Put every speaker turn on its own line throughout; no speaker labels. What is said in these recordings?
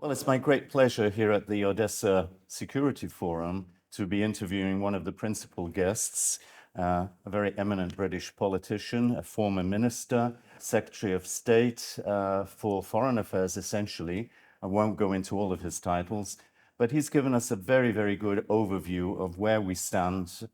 Well, it's my great pleasure here at the Odessa Security Forum to be interviewing one of the principal guests, a very eminent British politician, a former minister, Secretary of State for Foreign Affairs, essentially. I won't go into all of his titles, but he's given us a very, very good overview of where we stand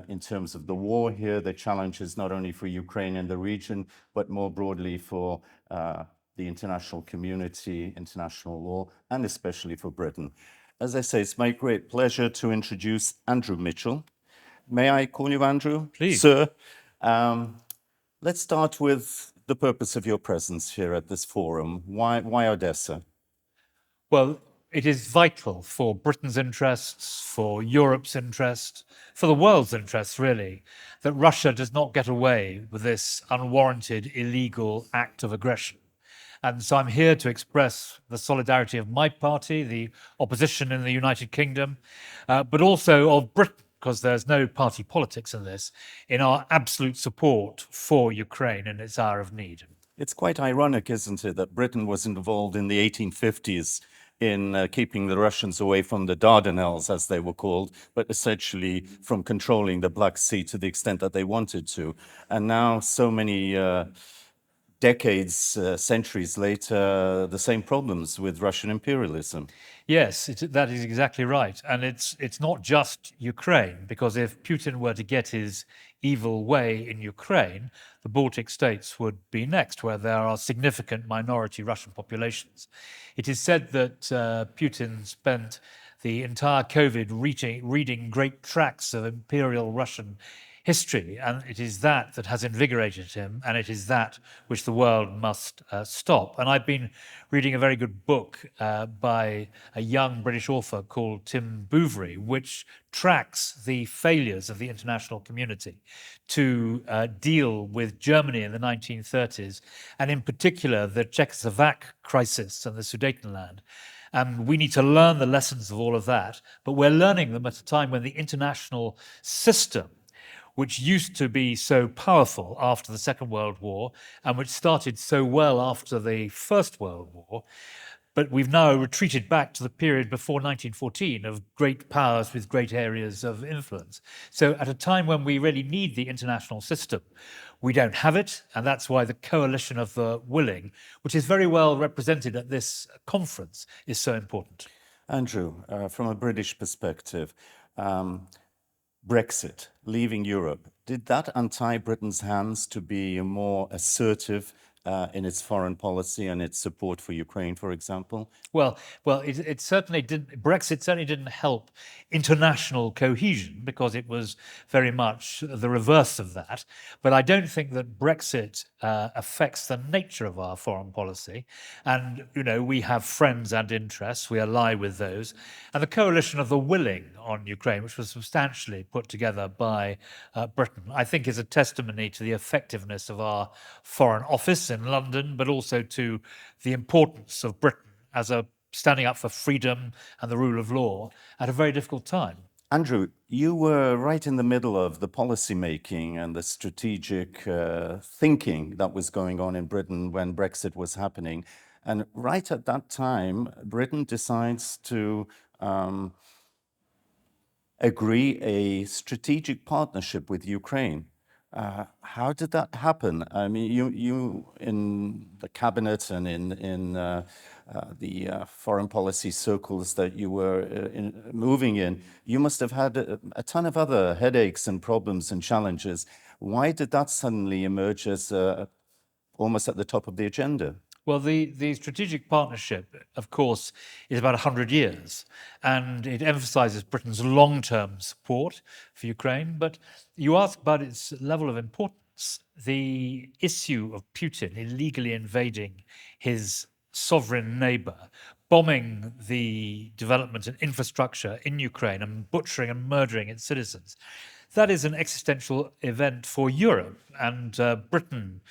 in terms of the war here, the challenges not only for Ukraine and the region, but more broadly for the international community, international law, and especially for Britain. As I say, it's my great pleasure to introduce Andrew Mitchell. May I call you Andrew?
Please.
Sir. Let's start with the purpose of your presence here at this forum. Why Odessa?
Well, it is vital for Britain's interests, for Europe's interest, for the world's interests, really, that Russia does not get away with this unwarranted, illegal act of aggression. And so I'm here to express the solidarity of my party, the opposition in the United Kingdom, but also of Britain, because there's no party politics in this, in our absolute support for Ukraine in its hour of need.
It's quite ironic, isn't it, that Britain was involved in the 1850s in keeping the Russians away from the Dardanelles, as they were called, but essentially from controlling the Black Sea to the extent that they wanted to. And now, so many decades, centuries later, the same problems with Russian imperialism.
Yes, that is exactly right. And it's not just Ukraine, because if Putin were to get his evil way in Ukraine, the Baltic states would be next, where there are significant minority Russian populations. It is said that Putin spent the entire COVID reading great tracts of imperial Russian history, and it is that has invigorated him, and it is that which the world must stop. And I've been reading a very good book by a young British author called Tim Bouverie, which tracks the failures of the international community to deal with Germany in the 1930s, and in particular the Czechoslovak crisis and the Sudetenland. And we need to learn the lessons of all of that, but we're learning them at a time when the international system, which used to be so powerful after the Second World War and which started so well after the First World War, but we've now retreated back to the period before 1914 of great powers with great areas of influence. So at a time when we really need the international system, we don't have it, and that's why the coalition of the willing, which is very well represented at this conference, is so important.
Andrew, from a British perspective, Brexit, leaving Europe, did that untie Britain's hands to be more assertive in its foreign policy and its support for Ukraine, for example?
Well, it certainly didn't. Brexit certainly didn't help international cohesion, because it was very much the reverse of that. But I don't think that Brexit affects the nature of our foreign policy. And we have friends and interests. We ally with those. And the coalition of the willing on Ukraine, which was substantially put together by Britain, I think is a testimony to the effectiveness of our Foreign Office in London, but also to the importance of Britain as a standing up for freedom and the rule of law at a very difficult time.
Andrew, you were right in the middle of the policy making and the strategic thinking that was going on in Britain when Brexit was happening. And right at that time, Britain decides to agree a strategic partnership with Ukraine. How did that happen? I mean, you in the cabinet and in the foreign policy circles that you were moving in, you must have had a ton of other headaches and problems and challenges. Why did that suddenly emerge as almost at the top of the agenda?
Well, the strategic partnership, of course, is about 100 years, and it emphasizes Britain's long-term support for Ukraine. But you ask about its level of importance. The issue of Putin illegally invading his sovereign neighbor, bombing the development and infrastructure in Ukraine and butchering and murdering its citizens, that is an existential event for Europe and Britain.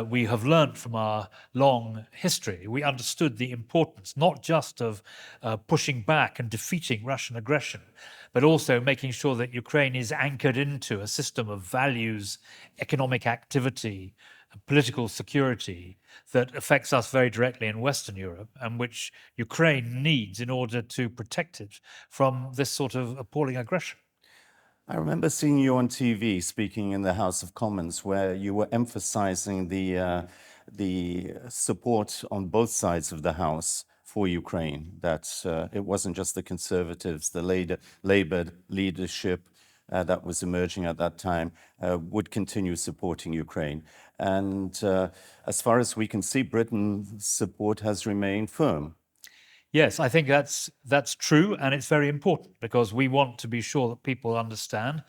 We have learned from our long history. We understood the importance not just of pushing back and defeating Russian aggression, but also making sure that Ukraine is anchored into a system of values, economic activity, political security that affects us very directly in Western Europe and which Ukraine needs in order to protect it from this sort of appalling aggression.
I remember seeing you on TV speaking in the House of Commons, where you were emphasizing the support on both sides of the House for Ukraine. That it wasn't just the Conservatives, the Labour leadership that was emerging at that time would continue supporting Ukraine. And as far as we can see, Britain's support has remained firm.
Yes, I think that's true, and it's very important because we want to be sure that people understand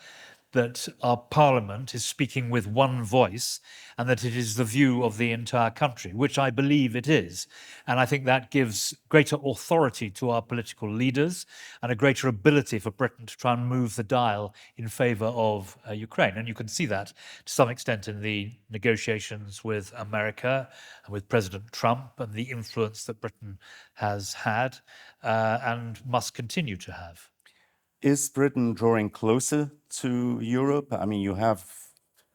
that our parliament is speaking with one voice and that it is the view of the entire country, which I believe it is. And I think that gives greater authority to our political leaders and a greater ability for Britain to try and move the dial in favour of Ukraine. And you can see that to some extent in the negotiations with America and with President Trump and the influence that Britain has had and must continue to have.
Is Britain drawing closer to Europe? I mean, you have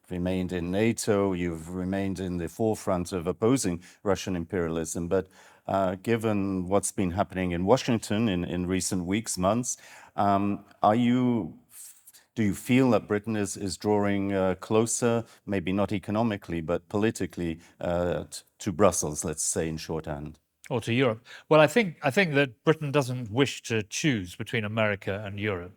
remained in NATO, you've remained in the forefront of opposing Russian imperialism, but given what's been happening in Washington in recent weeks, months, do you feel that Britain is drawing closer, maybe not economically, but politically, to Brussels, let's say in shorthand?
Or to Europe. Well, I think that Britain doesn't wish to choose between America and Europe.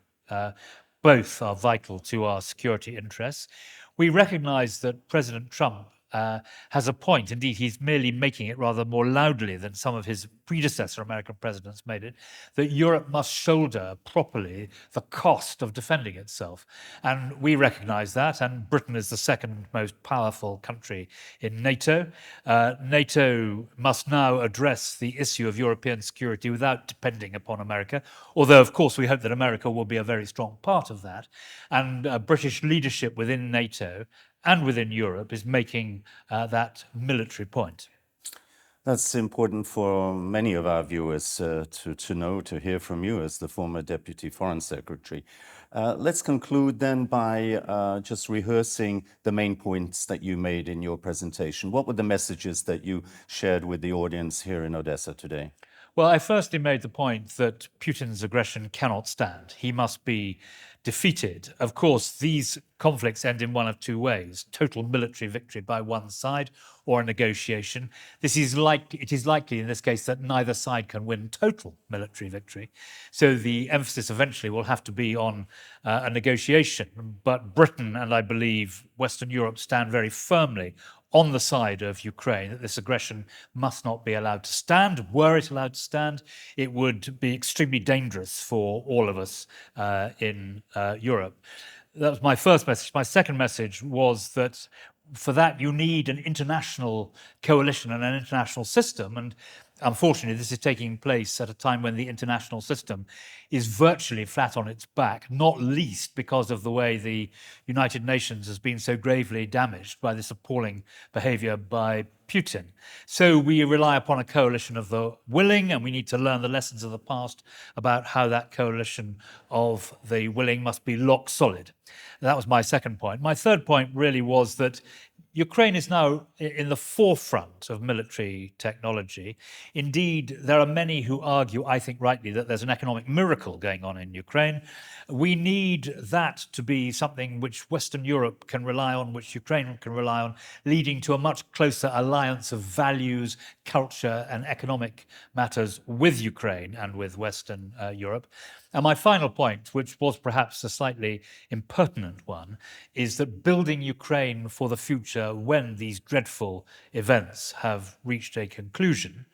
Both are vital to our security interests. We recognise that President Trump has a point. Indeed, he's merely making it rather more loudly than some of his predecessor American presidents made it, that Europe must shoulder properly the cost of defending itself. And we recognise that, and Britain is the second most powerful country in NATO. NATO must now address the issue of European security without depending upon America, although, of course, we hope that America will be a very strong part of that. And British leadership within NATO and within Europe is making that military point.
That's important for many of our viewers to know, to hear from you as the former Deputy Foreign Secretary. Let's conclude then by just rehearsing the main points that you made in your presentation. What were the messages that you shared with the audience here in Odessa today?
Well, I firstly made the point that Putin's aggression cannot stand. He must be defeated. Of course, these conflicts end in one of two ways: total military victory by one side or a negotiation. It is likely in this case that neither side can win total military victory. So the emphasis eventually will have to be on a negotiation. But Britain and I believe Western Europe stand very firmly on the side of Ukraine, that this aggression must not be allowed to stand. Were it allowed to stand, it would be extremely dangerous for all of us in Europe. That was my first message. My second message was that for that you need an international coalition and an international system. And unfortunately, this is taking place at a time when the international system is virtually flat on its back, not least because of the way the United Nations has been so gravely damaged by this appalling behavior by Putin. So we rely upon a coalition of the willing, and we need to learn the lessons of the past about how that coalition of the willing must be rock solid. That was my second point. My third point really was that Ukraine is now in the forefront of military technology. Indeed, there are many who argue, I think rightly, that there's an economic miracle going on in Ukraine. We need that to be something which Western Europe can rely on, which Ukraine can rely on, leading to a much closer alliance of values, culture, and economic matters with Ukraine and with Western Europe. And my final point, which was perhaps a slightly impertinent one, is that building Ukraine for the future when these dreadful events have reached a conclusion,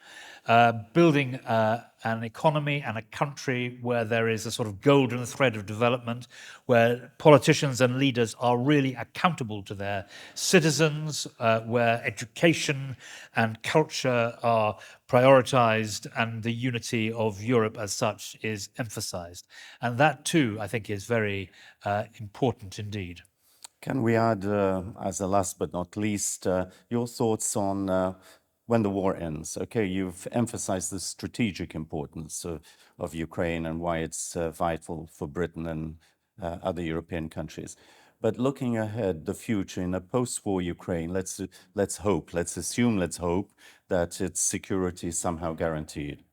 building an economy and a country where there is a sort of golden thread of development, where politicians and leaders are really accountable to their citizens, where education and culture are prioritized and the unity of Europe as such is emphasized. And that too, I think, is very important indeed.
Can we add, as a last but not least, your thoughts on when the war ends? Okay, you've emphasized the strategic importance of Ukraine and why it's vital for Britain and other European countries. But looking ahead, the future in a post-war Ukraine, let's hope, let's hope that its security is somehow guaranteed,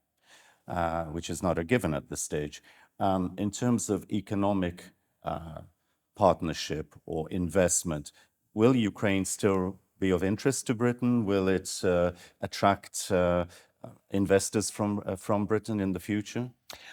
which is not a given at this stage. In terms of economic partnership or investment, will Ukraine still be of interest to Britain? Will it attract investors from Britain in the future?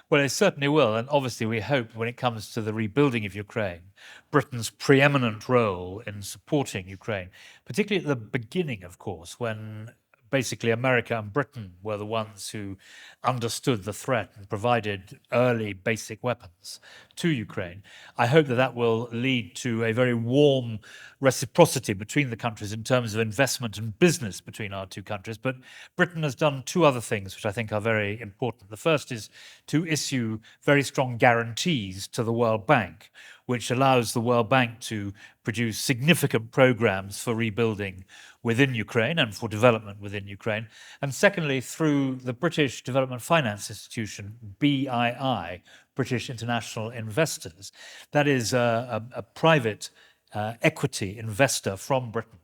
Well, it certainly will. And obviously, we hope when it comes to the rebuilding of Ukraine, Britain's preeminent role in supporting Ukraine, particularly at the beginning, of course, when basically America and Britain were the ones who understood the threat and provided early basic weapons to Ukraine. I hope that that will lead to a very warm reciprocity between the countries in terms of investment and business between our two countries. But Britain has done two other things which I think are very important. The first is to issue very strong guarantees to the World Bank, which allows the World Bank to produce significant programs for rebuilding within Ukraine and for development within Ukraine. And secondly, through the British Development Finance Institution, BII, British International Investors. That is a private equity investor from Britain,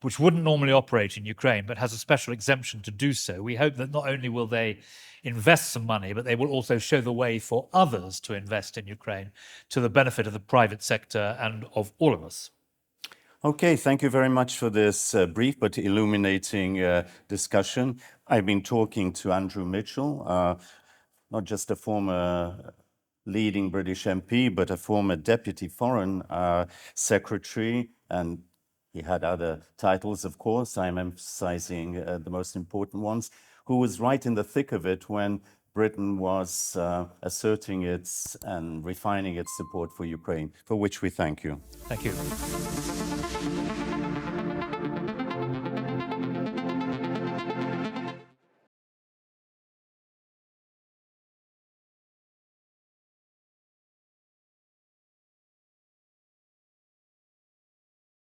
which wouldn't normally operate in Ukraine, but has a special exemption to do so. We hope that not only will they invest some money, but they will also show the way for others to invest in Ukraine to the benefit of the private sector and of all of us.
Okay, thank you very much for this brief but illuminating discussion. I've been talking to Andrew Mitchell, not just a former leading British MP, but a former Deputy Foreign Secretary, and he had other titles, of course. I'm emphasizing the most important ones, who was right in the thick of it when Britain was asserting its and refining its support for Ukraine, for which we thank you.
Thank you.